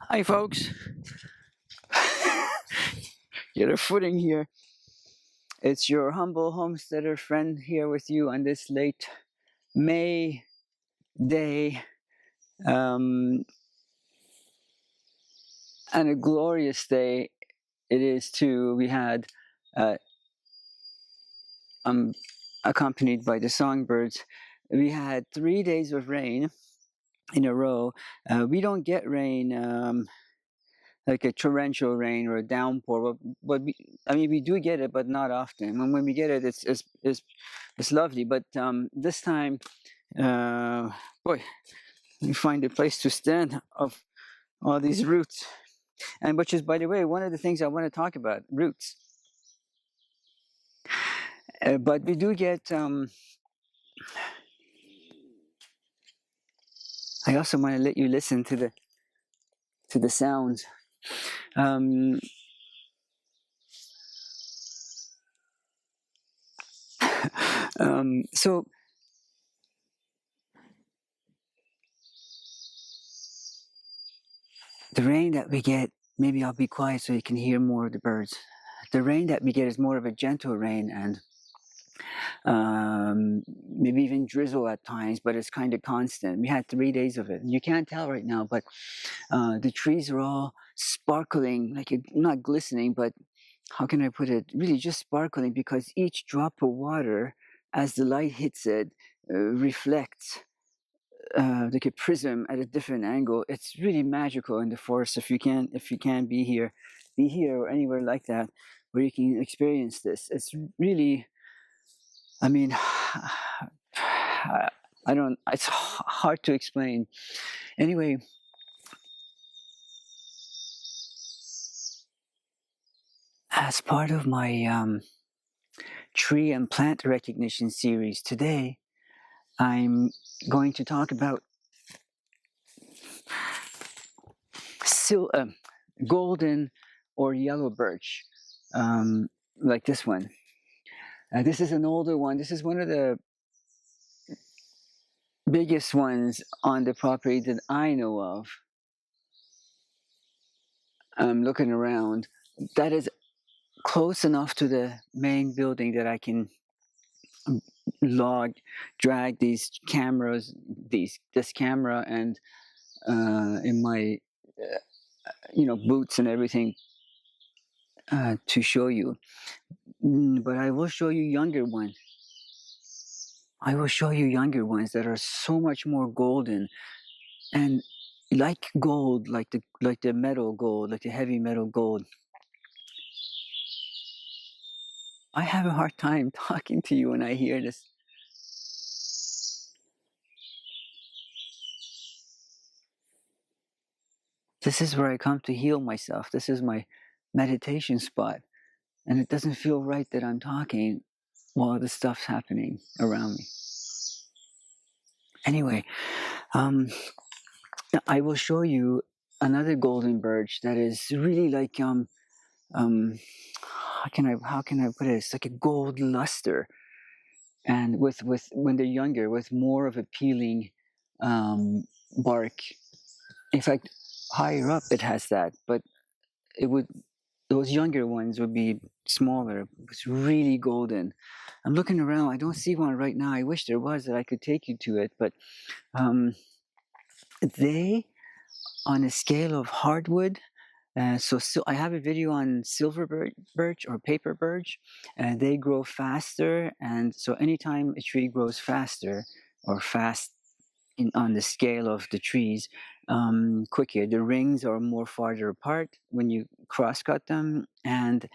Hi folks, get a footing here. It's your humble homesteader friend here with you on this late May day, and a glorious day it is too. We had accompanied by the songbirds. We had 3 days of rain in a row. We don't get rain like a torrential rain or a downpour, but we do get it, but not often. And when we get it, it's lovely. But this time, boy, you find a place to stand of all these roots, and which is, by the way, one of the things I want to talk about: roots. But we do get. I also want to let you listen to the sounds. So the rain that we get, maybe I'll be quiet so you can hear more of the birds. The rain that we get is more of a gentle rain, and maybe even drizzle at times, but it's kind of constant. We had 3 days of it. You can't tell right now, but the trees are all sparkling, like not glistening, but how can I put it? Really just sparkling, because each drop of water, as the light hits it, reflects like a prism at a different angle. It's really magical in the forest. If you can be here or anywhere like that where you can experience this, it's really, I mean, it's hard to explain. Anyway, as part of my tree and plant recognition series today, I'm going to talk about golden or yellow birch, like this one. This is an older one. This is one of the biggest ones on the property that I know of. I'm looking around. That is close enough to the main building that I can drag these cameras, this camera, and in my boots and everything to show you. But I will show you younger ones. I will show you younger ones that are so much more golden and like gold, like the metal gold, like the heavy metal gold. I have a hard time talking to you when I hear this. This is where I come to heal myself. This is my meditation spot. And it doesn't feel right that I'm talking while this stuff's happening around me. Anyway, I will show you another golden birch that is really like how can I put it? It's like a gold luster, and with when they're younger, with more of a peeling bark. In fact, higher up it has that, but those younger ones would be smaller. It's really golden. I'm looking around. I don't see one right now. I wish there was, that I could take you to it, but they, on a scale of hardwood. So I have a video on silver birch or paper birch, and they grow faster. And so anytime a tree grows faster or fast on the scale of the trees, quicker, the rings are more farther apart when you cross-cut them, and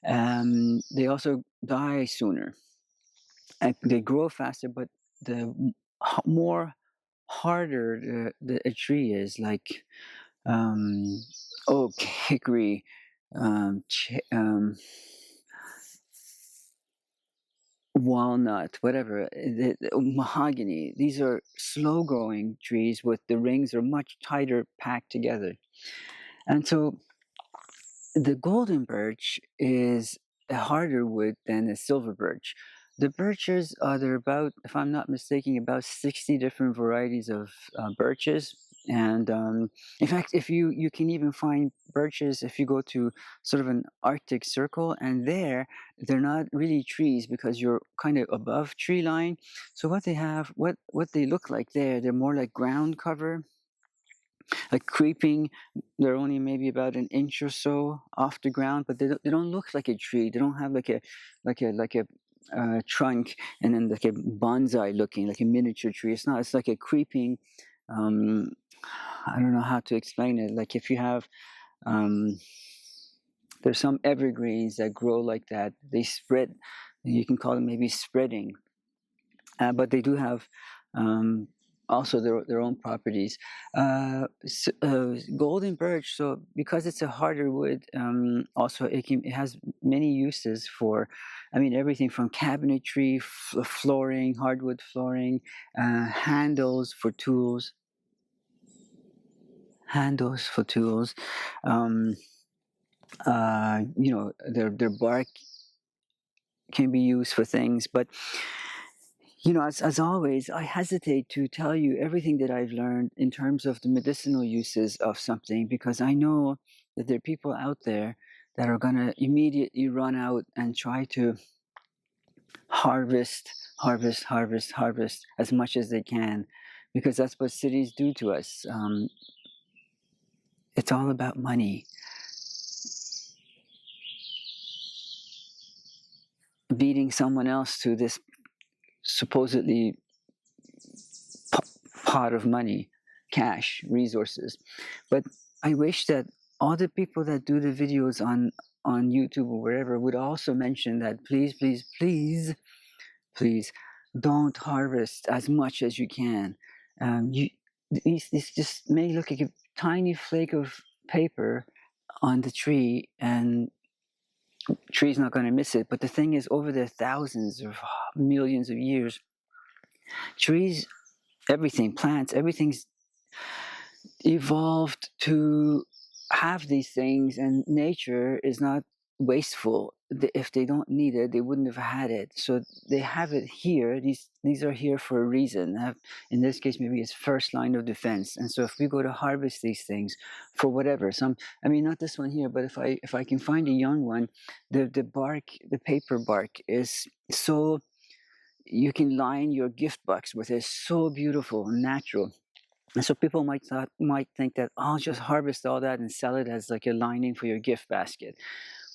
they also die sooner. And they grow faster, but the more harder a tree is, like oak, hickory, walnut, whatever, mahogany. These are slow-growing trees with the rings are much tighter packed together. And so the golden birch is a harder wood than a silver birch. The birches, there are about, if I'm not mistaken, about 60 different varieties of birches. And in fact, if you can even find birches if you go to sort of an Arctic circle, and there they're not really trees because you're kind of above tree line. So what they have, what they look like there, they're more like ground cover, like creeping. They're only maybe about an inch or so off the ground, but they don't look like a tree. They don't have like a trunk and then like a bonsai looking, like a miniature tree. It's not. It's like a creeping. Um, I don't know how to explain it. Like if you have, um, there's some evergreens that grow like that. They spread. You can call them maybe spreading, but they do have also their own properties. Golden birch. So because it's a harder wood, also it has many uses for, I mean, everything from cabinetry, flooring, hardwood flooring, handles for tools. Handles for tools. You know, their bark can be used for things, but you know, as always, I hesitate to tell you everything that I've learned in terms of the medicinal uses of something, because I know that there are people out there that are going to immediately run out and try to harvest, harvest as much as they can, because that's what cities do to us. It's all about money. Beating someone else to this supposedly pot of money, cash, resources. But I wish that all the people that do the videos on YouTube or wherever would also mention that please don't harvest as much as you can. These just may look like a tiny flake of paper on the tree, and tree's not going to miss it. But the thing is, over the thousands or millions of years, trees, everything, plants, everything's evolved to have these things, and nature is not wasteful. If they don't need it, they wouldn't have had it. So they have it here. These are here for a reason. In this case, maybe it's first line of defense. And so if we go to harvest these things for whatever, I mean, not this one here, but if I can find a young one, the bark, the paper bark is so, you can line your gift box with it. So beautiful and natural. And so people might think that, oh, I'll just harvest all that and sell it as like a lining for your gift basket.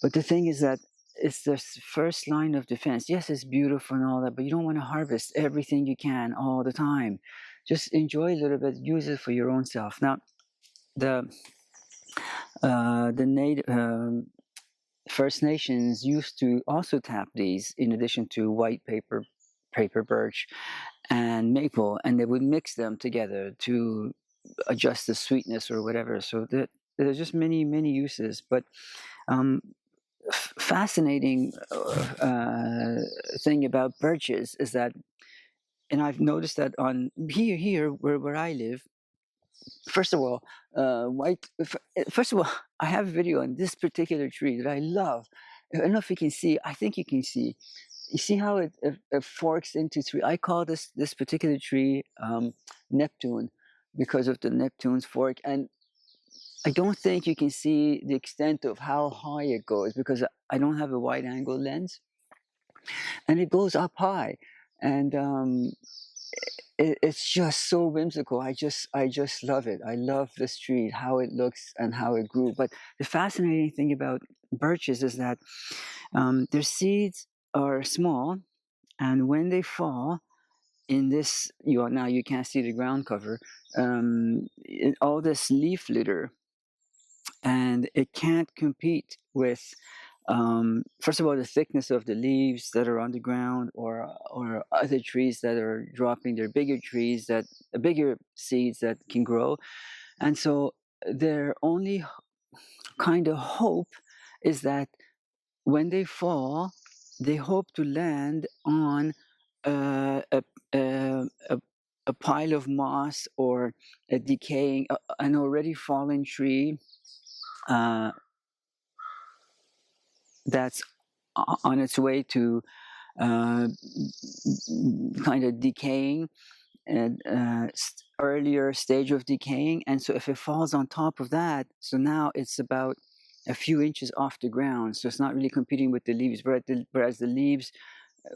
But the thing is that it's the first line of defense. Yes, it's beautiful and all that, but you don't want to harvest everything you can all the time. Just enjoy a little bit, use it for your own self. Now, the native First Nations used to also tap these in addition to white paper birch and maple, and they would mix them together to adjust the sweetness or whatever. So there's just many uses. But fascinating thing about birches is that, and I've noticed that on here where I live. First of all, First of all, I have a video on this particular tree that I love. I don't know if you can see. I think you can see. You see how it forks into three. I call this particular tree Neptune, because of the Neptune's fork. And I don't think you can see the extent of how high it goes, because I don't have a wide angle lens, and it goes up high, and it's just so whimsical. I just love it. I love this tree, how it looks and how it grew. But the fascinating thing about birches is that their seeds are small, and when they fall in this, now you can't see the ground cover, all this leaf litter, and it can't compete with, first of all, the thickness of the leaves that are on the ground, or other trees that are dropping their bigger seeds that can grow. And so their only kind of hope is that when they fall, they hope to land on a, a, a, a pile of moss, or a decaying, an already fallen tree that's on its way to kind of decaying, and earlier stage of decaying. And so if it falls on top of that, so now it's about a few inches off the ground, so it's not really competing with the leaves. Whereas the leaves,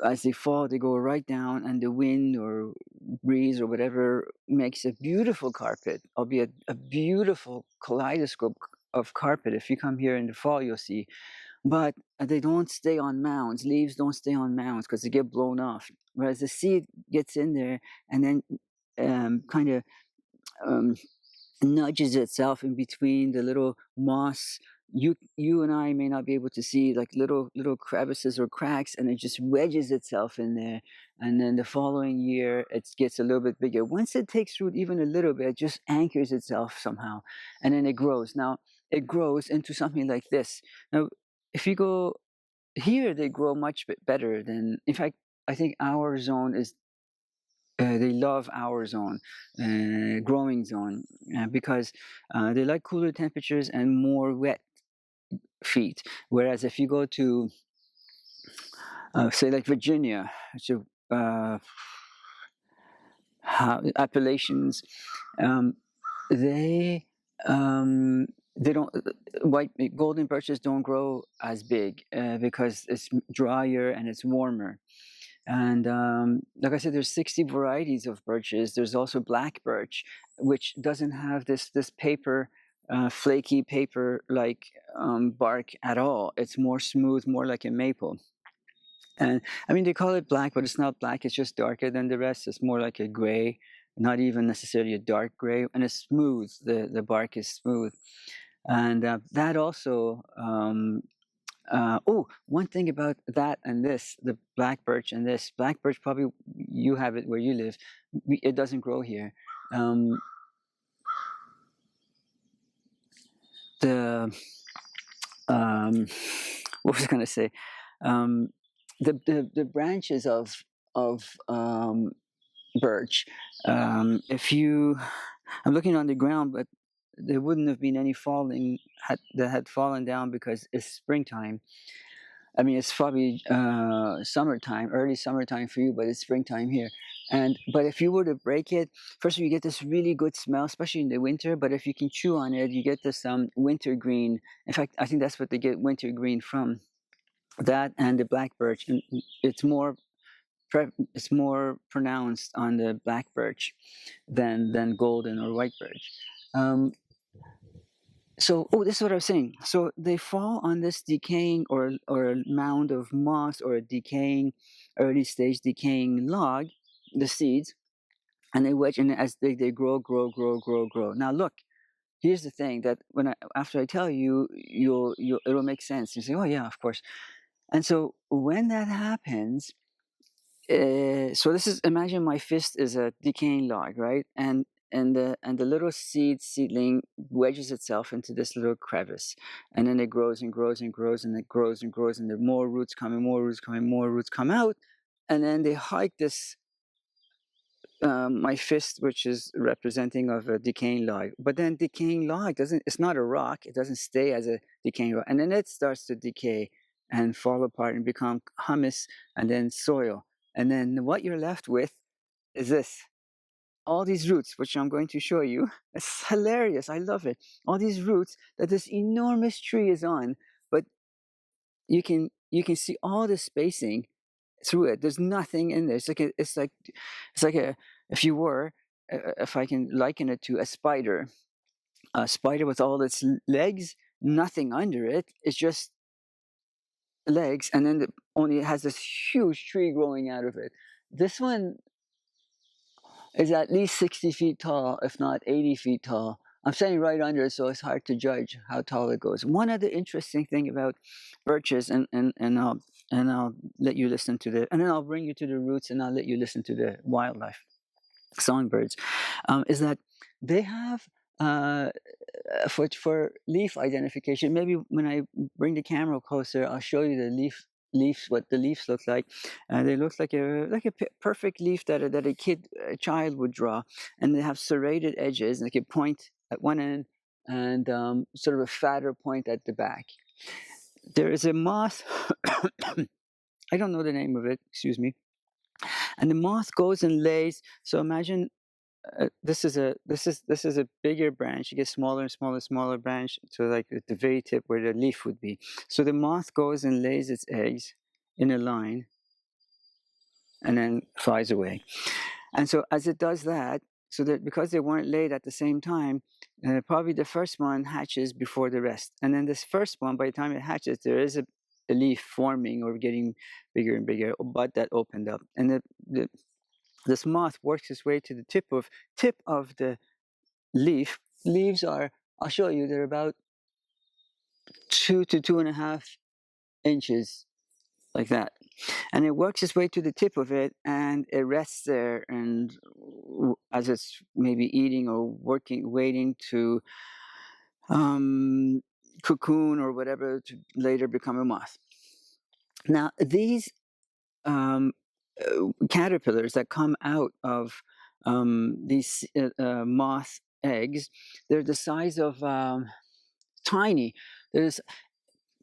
as they fall, they go right down, and the wind or breeze or whatever makes a beautiful carpet, albeit a beautiful kaleidoscope of carpet. If you come here in the fall, you'll see. But they don't stay on mounds. Leaves don't stay on mounds because they get blown off. Whereas the seed gets in there and then kind of nudges itself in between the little moss. You and I may not be able to see, like little crevices or cracks, and it just wedges itself in there. And then the following year, it gets a little bit bigger. Once it takes root even a little bit, it just anchors itself somehow, and then it grows. Now it grows into something like this. Now, if you go here, they grow much better than. In fact, I think our zone is they love our zone, growing zone, because they like cooler temperatures and more wet feet. Whereas if you go to, say, like Virginia, so Appalachians, they they don't white golden birches don't grow as big because it's drier and it's warmer. And like I said, there's 60 varieties of birches. There's also black birch, which doesn't have this paper, flaky paper like bark at all. It's more smooth, more like a maple. And I mean, they call it black, but it's not black. It's just darker than the rest. It's more like a gray, not even necessarily a dark gray. And it's smooth. The bark is smooth. And that also one thing about that and this, the black birch and this black birch, probably you have it where you live. It doesn't grow here. The what was I going to say? The branches of birch. If you, I'm looking on the ground, but there wouldn't have been any falling that had fallen down because it's springtime. I mean, it's probably summertime, early summertime for you, but it's springtime here. But if you were to break it, first of all, you get this really good smell, especially in the winter. But if you can chew on it, you get this wintergreen. In fact, I think that's what they get wintergreen from. That and the black birch, and it's more pronounced on the black birch than golden or white birch. So, this is what I was saying. So they fall on this decaying or a mound of moss or a decaying, early stage decaying log, the seeds, and they wedge, and as they grow. Now look, here's the thing that after I tell you, it'll make sense. You say, oh yeah, of course. And so when that happens, so this is, imagine my fist is a decaying log, right? And the little seedling wedges itself into this little crevice, and then it grows and grows and grows, and it grows and grows, and there are more roots coming, more roots come out, and then they hike this my fist, which is representing of a decaying log. But then decaying log it's not a rock, it doesn't stay as a decaying log, and then it starts to decay and fall apart and become humus and then soil. And then what you're left with is this. All these roots, which I'm going to show you. It's hilarious. I love it. All these roots that this enormous tree is on, but you can see all the spacing through it. There's nothing in there. It's like if I can liken it to a spider with all its legs, nothing under it. It's just legs, and then only it has this huge tree growing out of it. This one is at least 60 feet tall, if not 80 feet tall. I'm standing right under it, so it's hard to judge how tall it goes. One other interesting thing about birches, and I'll let you listen to and then I'll bring you to the roots, and I'll let you listen to the wildlife, songbirds, is that they have for leaf identification. Maybe when I bring the camera closer, I'll show you the leaves, what the leaves look like. They look like a perfect leaf that a child would draw, and they have serrated edges, and they can point at one end and sort of a fatter point at the back. There is a moth I don't know the name of it, excuse me. And the moth goes and lays. So imagine this is a bigger branch. You get smaller and smaller, smaller branch to like at the very tip where the leaf would be. So the moth goes and lays its eggs in a line, and then flies away. And so as it does that, so that because they weren't laid at the same time, probably the first one hatches before the rest. And then this first one, by the time it hatches, there is a leaf forming or getting bigger and bigger, a bud that opened up. And this moth works its way to the tip of the leaf. Leaves are, I'll show you, they're about 2 to 2.5 inches, like that. And it works its way to the tip of it, and it rests there, and as it's maybe eating or working, waiting to cocoon or whatever to later become a moth. Now these caterpillars that come out of these moth eggs, they're the size of tiny.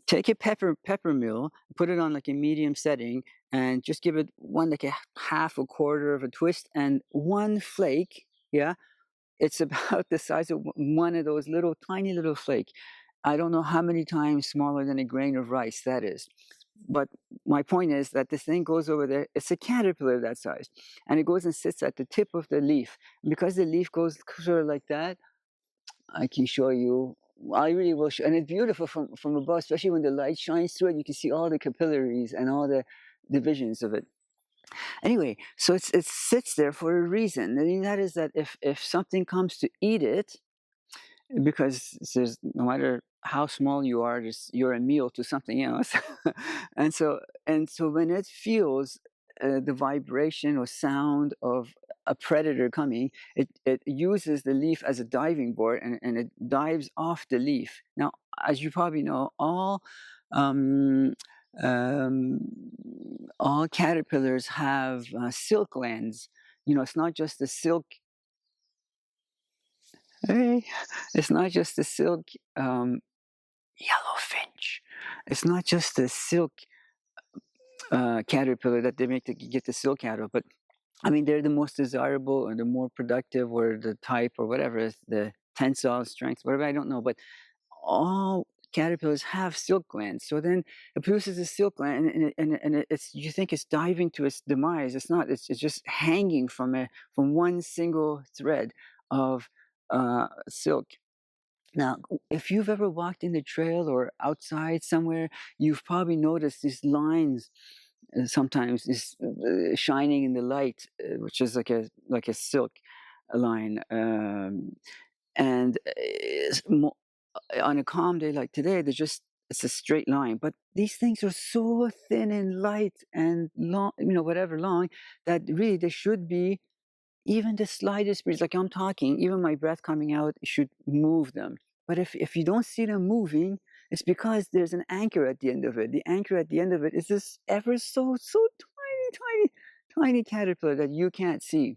Take a pepper mill, put it on like a medium setting, and just give it like a half a quarter of a twist, and one flake, yeah, it's about the size of one of those little tiny little flake. I don't know how many times smaller than a grain of rice that is. But my point is that this thing goes over there. It's a caterpillar that size, and it goes and sits at the tip of the leaf. And because the leaf goes sort of like that, I can show you. I really will show, and it's beautiful from above, especially when the light shines through it. You can see all the capillaries and all the divisions of it. Anyway, so it sits there for a reason, and that is that if something comes to eat it, because there's no matter how small you are, you're a meal to something else, and so when it feels the vibration or sound of a predator coming, it uses the leaf as a diving board, and it dives off the leaf. Now, as you probably know, um, all caterpillars have silk glands. You know, it's not just the silk. Hey, it's not just the silk yellowfinch. It's not just the silk caterpillar that they make to get the silk out of, but I mean, they're the most desirable or the more productive or the type or whatever, the tensile strength, whatever, I don't know. But all caterpillars have silk glands. So then it produces a silk gland, and it's, you think it's diving to its demise. It's not. It's just hanging from one single thread of silk. Now, if you've ever walked in the trail or outside somewhere, you've probably noticed these lines. Sometimes is shining in the light, which is like a silk line, and on a calm day like today, it's a straight line. But these things are so thin and light and long, whatever long, that really they should be, even the slightest breeze, like I'm talking, even my breath coming out should move them. But if you don't see them moving, it's because there's an anchor at the end of it. The anchor at the end of it is this ever so tiny caterpillar that you can't see.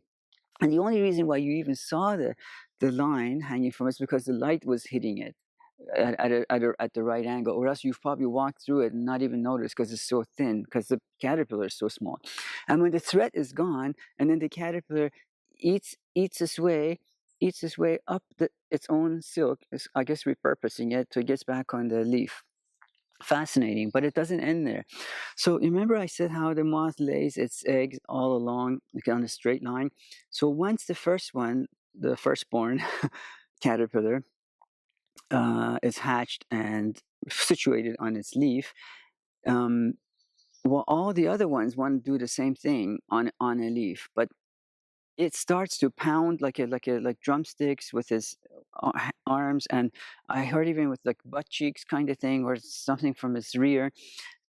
And the only reason why you even saw the line hanging from it is because the light was hitting it at the right angle, or else you've probably walked through it and not even noticed because it's so thin, because the caterpillar is so small. And when the threat is gone, and then the caterpillar eats its way up its own silk, I guess repurposing it so it gets back on the leaf. Fascinating, but it doesn't end there. So remember I said how the moth lays its eggs all along, like on a straight line. So once the firstborn caterpillar is hatched and situated on its leaf, well, all the other ones want to do the same thing on a leaf, but it starts to pound like drumsticks with his arms, and I heard even with like butt cheeks kind of thing, or something from his rear,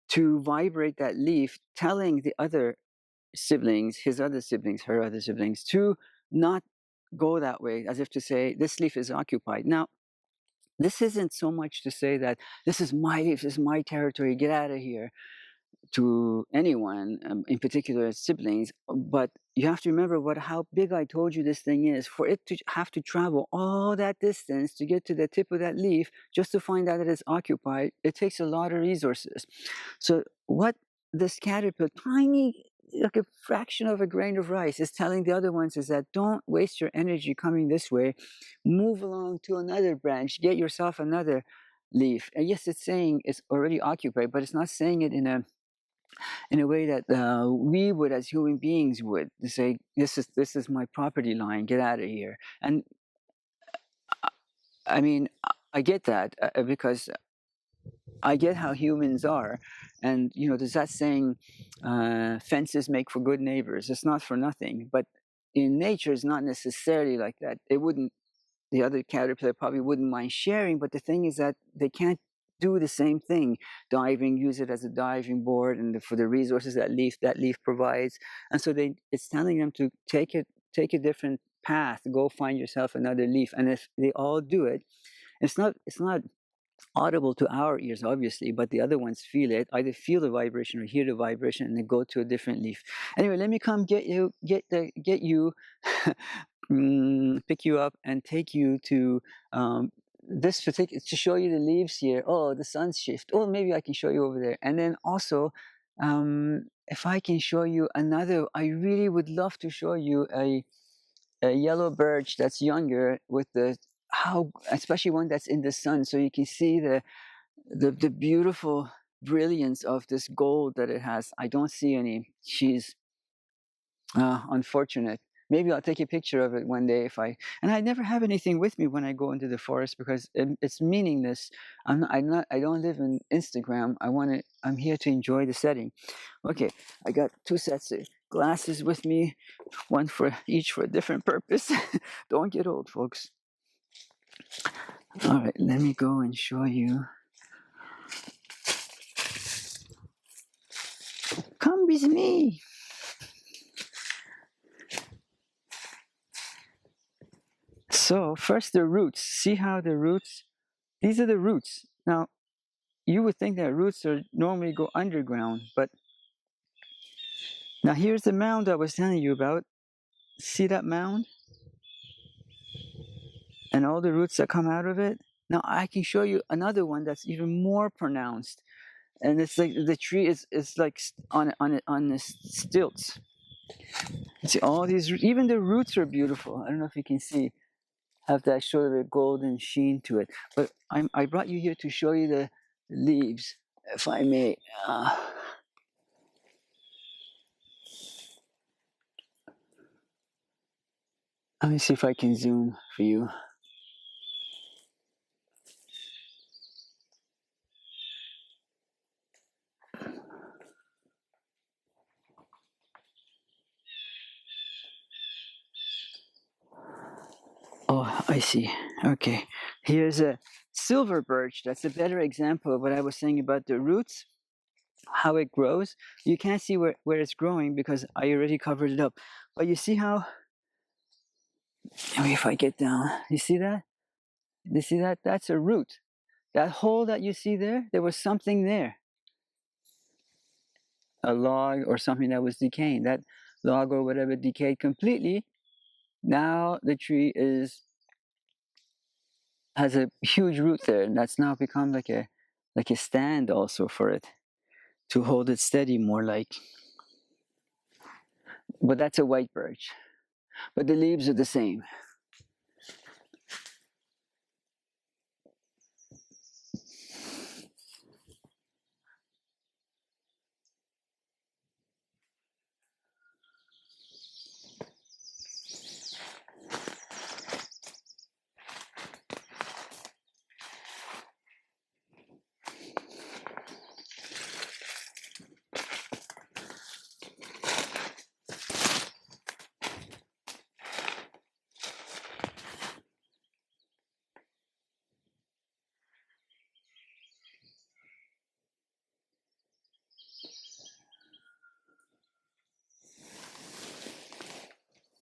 to vibrate that leaf, telling the other siblings, her other siblings, to not go that way, as if to say, this leaf is occupied. Now, this isn't so much to say that this is my leaf, this is my territory, get out of here, to anyone, in particular siblings. But you have to remember how big I told you this thing is. For it to have to travel all that distance to get to the tip of that leaf just to find out that it's occupied, it takes a lot of resources. So what this caterpillar, tiny, like a fraction of a grain of rice, is telling the other ones is that don't waste your energy coming this way. Move along to another branch. Get yourself another leaf. And yes, it's saying it's already occupied, but it's not saying it in a way that we would as human beings would, to say this is my property line. Get out of here. And I mean, I get that because I get how humans are, and there's that saying, fences make for good neighbors. It's not for nothing, but in nature, it's not necessarily like that. They wouldn't. The other caterpillar probably wouldn't mind sharing, but the thing is that they can't do the same thing. Diving, use it as a diving board, and for the resources that leaf provides, and so it's telling them to take a different path. Go find yourself another leaf, and if they all do it, it's not audible to our ears, obviously, but the other ones feel it, either feel the vibration or hear the vibration, and they go to a different leaf. Anyway, let me come get you, pick you up and take you to this particular, to show you the leaves here. Oh, the sun's shift. Oh, maybe I can show you over there. And then also, if I can show you another, I really would love to show you a yellow birch that's younger, with especially one that's in the sun, so you can see the beautiful brilliance of this gold that it has. I don't see any. She's unfortunate. Maybe I'll take a picture of it one day and I never have anything with me when I go into the forest because it's meaningless. I don't live in Instagram. I'm here to enjoy the setting. Okay, I got 2 sets of glasses with me, one for each for a different purpose. Don't get old, folks. All right, let me go and show you. Come with me. So first, the roots. See how the roots, these are the roots. Now, you would think that roots normally go underground, but now here's the mound I was telling you about. See that mound? And all the roots that come out of it? Now I can show you another one that's even more pronounced. And it's like the tree is like on the stilts. See all these, even the roots are beautiful. I don't know if you can see, have that sort of a golden sheen to it. But I brought you here to show you the leaves, if I may. Let me see if I can zoom for you. Oh, I see. Okay. Here's a silver birch. That's a better example of what I was saying about the roots, how it grows. You can't see where it's growing because I already covered it up. But you see how, maybe if I get down, you see that? You see that? That's a root. That hole that you see there was something there. A log or something that was decaying. That log or whatever decayed completely. Now the tree has a huge root there, and that's now become like a stand also for it to hold it steady, more like. But that's a white birch. But the leaves are the same.